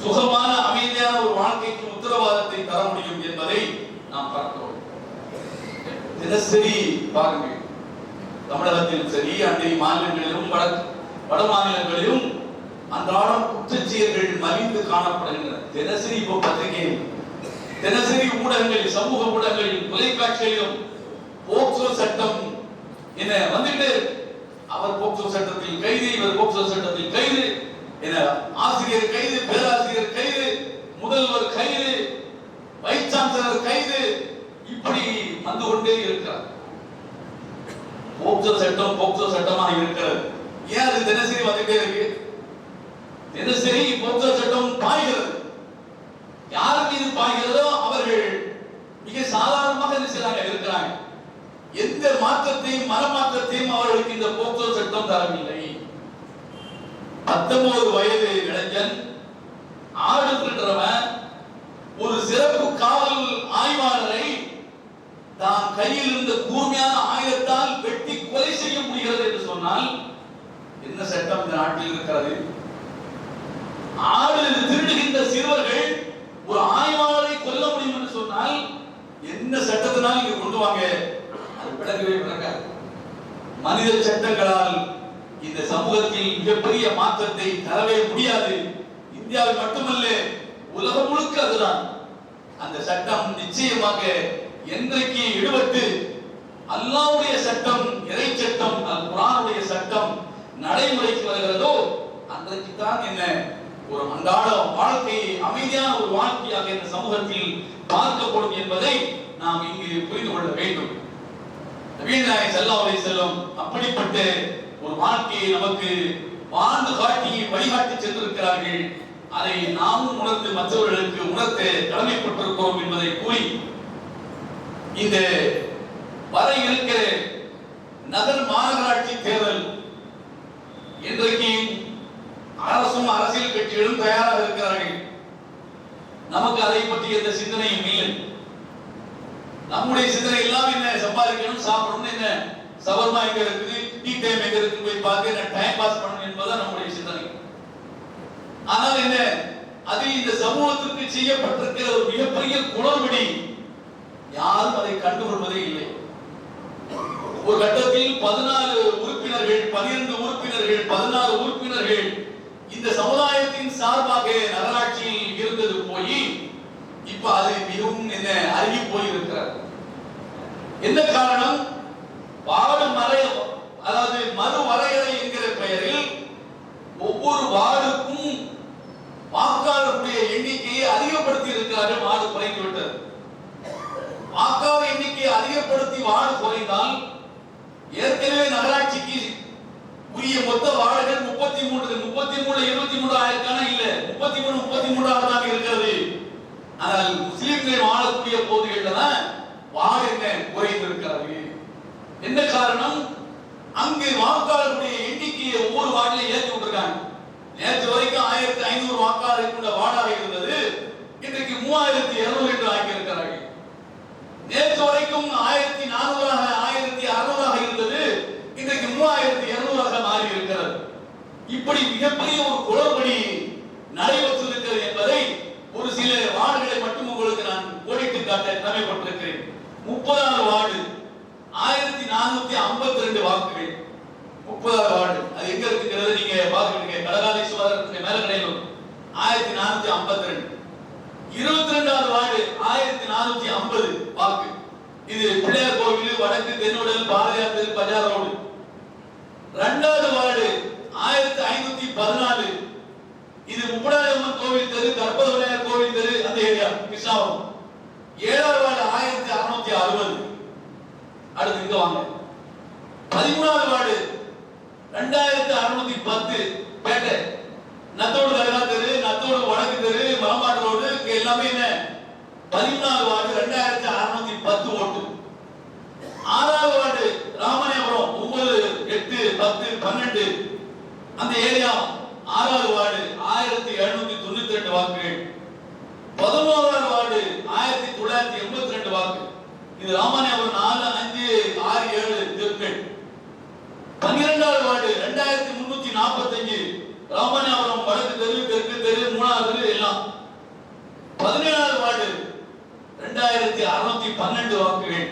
Speaker 3: சுகமான அமைதியான ஒரு வாழ்க்கைக்கு உத்தரவாதத்தை தர முடியும் என்பதை நாம் பார்க்கிறோம். தினசரி பாருங்கள், தமிழகத்தில் சரி, அண்டை மாநிலங்களிலும் வட மாநிலங்களிலும் அன்றாடம் குற்றச்செயல்கள் மலிந்து காணப்படுகின்றன. தினசரி இப்போ பத்திரிகை தினசரி ஊடகங்களில், சமூக ஊடகங்களில், தொலைக்காட்சியிலும் போக்சோ சட்டம் என்ன வந்துட்டு, அவர் போக்சோ சட்டத்தில் கைது, இவர் போக்சோ சட்டத்தில் கைது, என்ன ஆசிரியர் கைது, பேராசிரியர் கைது, முதல்வர் கைது, வைஸ் சான்சலர் கைது, இப்படி வந்து கொண்டே இருக்கிறார். போக்சோ சட்டம் போக்சோ சட்டமாக இருக்கிறது. ஏன் அது தினசரி வந்துட்டே இருக்கு? தினசரி போக்சோ சட்டம் பாய்கிறது. யார் மீது பாய்கிறதோ அவர்கள் மிக சாதாரணமாக இருக்கிறாங்க. எந்த மாற்றத்தையும் மனமாற்றத்தையும் அவர்களுக்கு இந்த போக்சோ சட்டம் தரவில்லை. 19 வயது இளைஞன் ஆடு திருடுறவன் ஒரு சிறப்பு காவல் ஆய்வாளரை தான் கையில் இருந்த கூர்மையான ஆயுதத்தால் வெட்டி கொலை செய்ய முடிகிறது என்று சொன்னால் என்ன சட்டம் இந்த நாட்டில் இருக்கிறது? ஆடு திருடுகின்ற சிறுவர்கள் ஒரு ஆய்வாளரை கொல்ல முடியும் என்று சொன்னால் என்ன சட்டத்தினால் இங்க கொண்டு வாங்க? அது விளங்கவே விளங்காது. மனித சட்டங்களால் இந்த சமூகத்தில் மிகப்பெரிய மாற்றத்தை தரவே முடியாது. இந்தியாவில் மட்டுமல்ல, உலகம் முழுக்க அதுதான். அந்த சட்டம் நிச்சயமாக என்றைக்கு ஈடுபட்டு அல்லாஹ்வுடைய சட்டம், இறை சட்டம், அல் குர்ஆனுடைய சட்டம் நடைமுறைக்கு வருகிறதோ அன்றைக்கு தான் என்ன ஒரு அன்றாட வாழ்க்கை அமைதியான ஒரு வாழ்க்கையாக இந்த சமூகத்தில் பார்க்கப்படும் என்பதை நாம் இங்கு புரிந்து கொள்ள வேண்டும். நபிகள் நாயகம் ஸல்லல்லாஹு அலைஹி வஸல்லம் அப்படிப்பட்ட ஒரு வாழ்க்கையை நமக்கு வாழ்ந்து காட்டி வழிகாட்டி சென்றிருக்கிறார்கள். அதை நாமும் உணர்ந்து மற்றவர்களுக்கு உணர்த்த கடமைப்பட்டிருக்கிறோம் என்பதை கூறி, இந்த வர இருக்கிற நகர் மாநகராட்சி தேர்தல் இன்றைக்கு அரசும் அரசியல் கட்சிகளும் தயாராக இருக்கிறார்கள். நமக்கு அதை பற்றி எந்த சிந்தனையும் இல்லை. நம்முடைய சிந்தனை எல்லாம் என்ன? சம்பாதிக்கணும், சாப்பிடணும், என்ன சவர்மா எங்க இருக்குது, டீ டைம் எங்க இருக்கு, போய் பார்த்து என்ன டைம் பாஸ் பண்ணணும் என்பதுதான் நம்முடைய சிந்தனை. ஆனால் என்ன, அது இந்த சமூகத்திற்கு செய்யப்பட்டிருக்கிற ஒரு மிகப்பெரிய குளறுபடி. யாரும் அதை கண்டுகொள்வதே இல்லை. ஒரு கட்டத்தில் 14 உறுப்பினர்கள், 12 உறுப்பினர்கள், 16 உறுப்பினர்கள் இந்த சமுதாயத்தின் சார்பாக நகராட்சியில் இருந்தது போய் இப்ப அது மிகவும் என்ன அருகி போயிருக்கிறது. என்ன காரணம்? வார்டு அதாவது மறு வரையறை என்கிற பெயரில் ஒவ்வொரு வார்டுக்கும் வாக்காளர்களுடைய எண்ணிக்கையை அதிகப்படுத்தி இருக்கிறார்கள். வார்டு குறைந்து விட்டது. வாக்காளர் எண்ணிக்கையை அதிகப்படுத்தி வார்டு குறைந்தால் ஏற்கனவே நகராட்சிக்கு உரிய மொத்த வார்டுகள் 33 23 ஆயிருக்கான இல்ல 33 தான் இருக்கிறது. ஆனால் முஸ்லிம்கள் வாழக்கூடிய பகுதிகளில் தான் வார்டு என்ன குறைந்து இருக்கிறது. என்ன காரணம்? அங்கு வாக்காளர்களுடைய எண்ணிக்கையை ஒவ்வொரு வார்டிலையும் ஏற்றி விட்டுருக்காங்க. நேற்று வரைக்கும் 1500 வாக்காளர்கள் கொண்ட வார்டாக இருந்தது, இன்றைக்கு 3200 என்று ஆக்கி இருக்கிறார்கள். நேற்று வரைக்கும் 1400 1600 இருந்தது, இன்றைக்கு 3200 மாறி இருக்கிறது. இப்படி மிகப்பெரிய ஒரு குளறுபடி நடைபெற்றிருக்கிறது என்பதை ஒரு சில வார்டுகளை மட்டும் உங்களுக்கு நான் கோடிட்டு காட்ட கடமைப்பட்டிருக்கிறேன். 30வது வார்டு 1452 வாக்குகள். 30வது வார்டு அது எங்க இருக்குங்கிறது நீங்க பாத்துக்கிட்டீங்க. கடகாதீஸ்வரர் மேலக்கடையில் 1452. 22வது வார்டு 1450 வாக்கு. இது பிள்ளையார் கோவில், வடக்கு தென்னுடல், பாரதியார் தெரு, பஜார் ரோடு. 2வது வார்டு 1514. இது முப்படாயம்மன் கோவில் தெரு, கற்பக விநாயகர் கோவில் தெரு, அந்த ஏரியா கிருஷ்ணாபுரம். 7வது வார்டு 1660. அடுத்து இங்க வாங்க. 13வது வார்டு 2610 பேட்டை, நத்தோடு தர்கா தெரு, நத்தோடு வடக்கு தெரு, மாம்பாடு ரோடு, எல்லாமே என்ன 14வது வார்டு 2610 ஓட்டு. 6வது வார்டு ராமநாதபுரம் 9 8 10 12 அந்த ஏரியா 6வது வார்டு 1792 வாக்குகள். 11வது வார்டு 1982 வாக்கு. இது ராமநாதபுரம் 4 5 6 7 தெருக்கள். 12வது வார்டு 2345 ராமநாதபுரம் வடக்கு தெரு, தெற்கு தெரு, 3வது தெரு எல்லாம். 17வது வார்டு 2612 வாக்குகள்.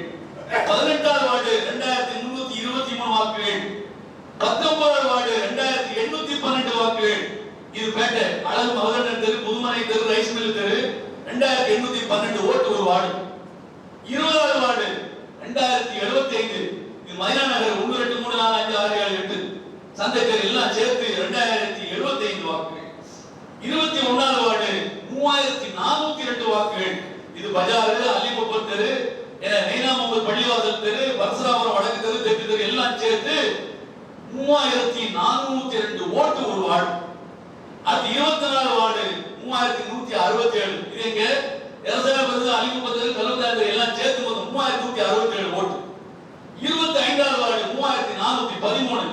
Speaker 3: 18வது வார்டு 2323 வாக்குகள். 19வது வார்டு 2812 வாக்குகள். இது பேட்டை, அழகு மகதன் தெரு, புதுமனை தெரு, ரைஸ் மில் தெரு. 2812 ஓட்டு ஒரு வார்டு. 20வது வார்டு 2075. இது மதினா நகர் 1 2 3 4 5 6 7 8 சந்தைகள் எல்லாம் சேர்த்து 2075 வாக்குகள். 21வது வார்டு 3402 வாக்குகள். இது பஜார், அலிமுகத் தெரு, நைனா முகமது பள்ளிவாசல் தெரு, பரசுராபுரம் வடக்கு தெரு, தெற்கு தெரு எல்லாம் சேர்த்து 3402 ஓட்டு ஒரு வார்டு. அது 24வது வார்டு 3167. இது எங்க எரசலாபுரம், அலிமுகத் தெரு, கல்லூரி தெரு எல்லாம் சேர்த்து மொத்தம் 3167 ஓட்டு. 25வது வார்டு 3413.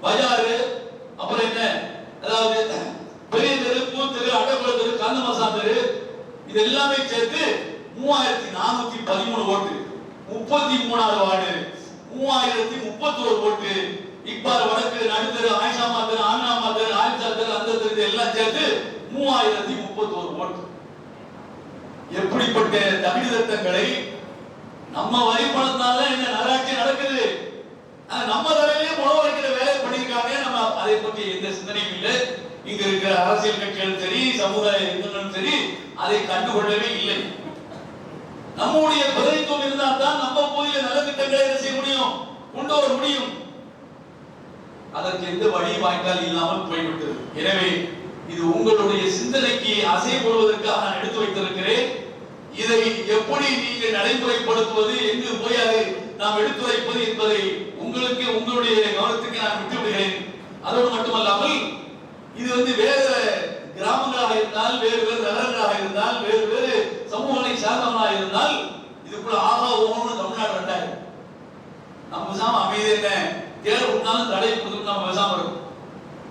Speaker 3: பஜார், அப்புறம் என்ன, அதாவது பெரிய தெரு, பூத்தெரு, அடக்குள தெரு, கந்தமசா தெரு, இது எல்லாமே சேர்த்து 3413 ஓட்டு. 33வது வார்டு 3031 ஓட்டு. இக்பால் வடக்கு, நடுத்தரு, ஆயிஷாமா தெரு, ஆமினாமா தெரு, ஆயிஷா தெரு, அந்த தெரு எல்லாம் சேர்த்து 3031 ஓட்டு. எப்படிப்பட்ட தமிழகங்களை நம்ம வரி பணத்தால இந்த நகராட்சி நடக்குது. நம்ம தலையிலே உணவு வைக்கிற வேலை பண்ணிருக்காங்க. நம்ம அதை பற்றி எந்த சிந்தனையும் இல்லை. இங்க இருக்கிற அரசியல் கட்சிகளும் சரி, சமுதாய இயக்கங்களும் சரி, அதை கண்டுகொள்ளவே இல்லை. நம்முடைய பிரதிநிதித்துவம் இருந்தால் தான் நம்ம கோயில நல்ல திட்டங்களை என்ன செய்ய முடியும், கொண்டு வர முடியும். அதற்கு எந்த வழி வாய்க்கால் இல்லாமல் போய்விட்டது. எனவே இது உங்களுடைய சிந்தனைக்கு அசை போடுவதற்காக நான் எடுத்து வைத்திருக்கிறேன். இதை எப்படி நீங்கள் நடைமுறைப்படுத்துவது, எங்கு போய் அதை நாம் எடுத்துரைப்பது என்பதை உங்களுக்கு, உங்களுடைய கவனத்துக்கு நான் விட்டு விடுகிறேன். அதோடு மட்டுமல்லாமல் இது வேறு கிராமங்களாக இருந்தால், வேறு வேறு நகரங்களாக இருந்தால், வேறு வேறு சமூகங்களை சார்ந்தவர்களாக இருந்தால் இதுக்குள்ள ஆகா ஓன்னு தமிழ்நாடு ரெண்டாயிரம் நம்ம விசாம அமைதி என்ன தேர்வு விட்டாலும் தடை கொடுத்து நம்ம விசாம இருக்கும்.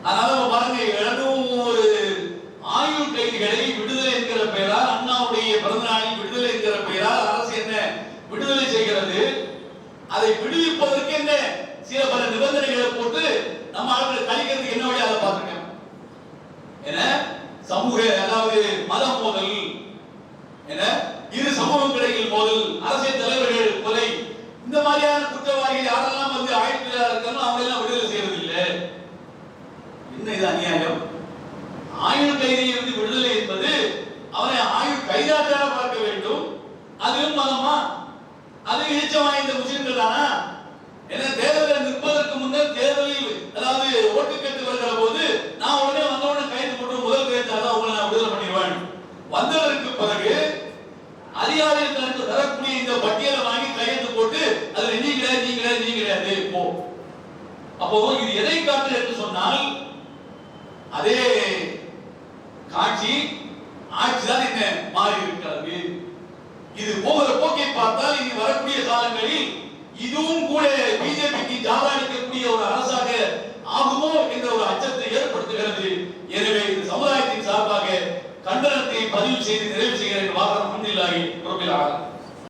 Speaker 3: அதனால பாருங்க, 700 ஆயுள் கைதிகளை விடுதலை என்கிற பெயரால், அண்ணாவுடைய பிறந்த நாளில் விடுதலை என்கிற பெயரால் அரசு என்ன விடுதலை செய்கிறது. அதை விடுவிப்பதற்கு என்ன சில பல நிபந்தனைகளை போட்டு நம்ம ஆட்களை கழிக்கிறதுக்கு என்ன வழி அதை பார்த்துருக்கேன். என்ன சமூக, அதாவது மத மோதல், என்ன இரு சமூகங்களுக்கிடையில் மோதல், அரசியல் தலைவர்கள் கொலை, இந்த மாதிரியான குற்றவாளிகள் யாரெல்லாம் ஆயுள் இருக்காங்களோ அவங்க எல்லாம் விடுதலை செய்யறது இல்லை. என்ன இது அநியாயம்? ஆயுள் கைதியை விடுதலை என்பது அவரை ஆயுள் கைதாக்காக பார்க்க வேண்டும். அதுவும் மதமா? அது இச்சம் வாய்ந்த முஸ்லிம்கள் தானா? என்ன தேர்தலில் நிற்பதற்கு முன்னர், தேர்தலில் அதாவது ஓட்டு கேட்டு வருகிற போது நான் உடனே வந்தவுடனே கைது போட்டு முதல் கைதாதான் உங்களை நான் விடுதலை பண்ணிடுவேன். வந்ததற்கு பிறகு அதிகாரிகள் தனக்கு தரக்கூடிய இந்த பட்டியலை வாங்கி கையெழுத்து போட்டு அதுல நீ கிடையாது, நீ கிடையாது, நீ கிடையாது போ. அப்போ இது எதை காட்டுது என்று சொன்னால், அதே காட்சி ஆட்சிதான் என்ன மாறி இருக்கிறது. இது போகிற போக்கை பார்த்தால் இனி வரக்கூடிய காலங்களில் இதுவும் கூட பிஜேபிக்கு ஜாதாடிக்கக்கூடிய ஒரு அரசாக ஆகுமோ என்ற ஒரு அச்சத்தை ஏற்படுத்துகிறது. எனவே இந்த சமுதாயத்தின் சார்பாக கண்டனத்தை பதிவு செய்து நிறைவு செய்கிறேன். வாரம் முன்னிலாகி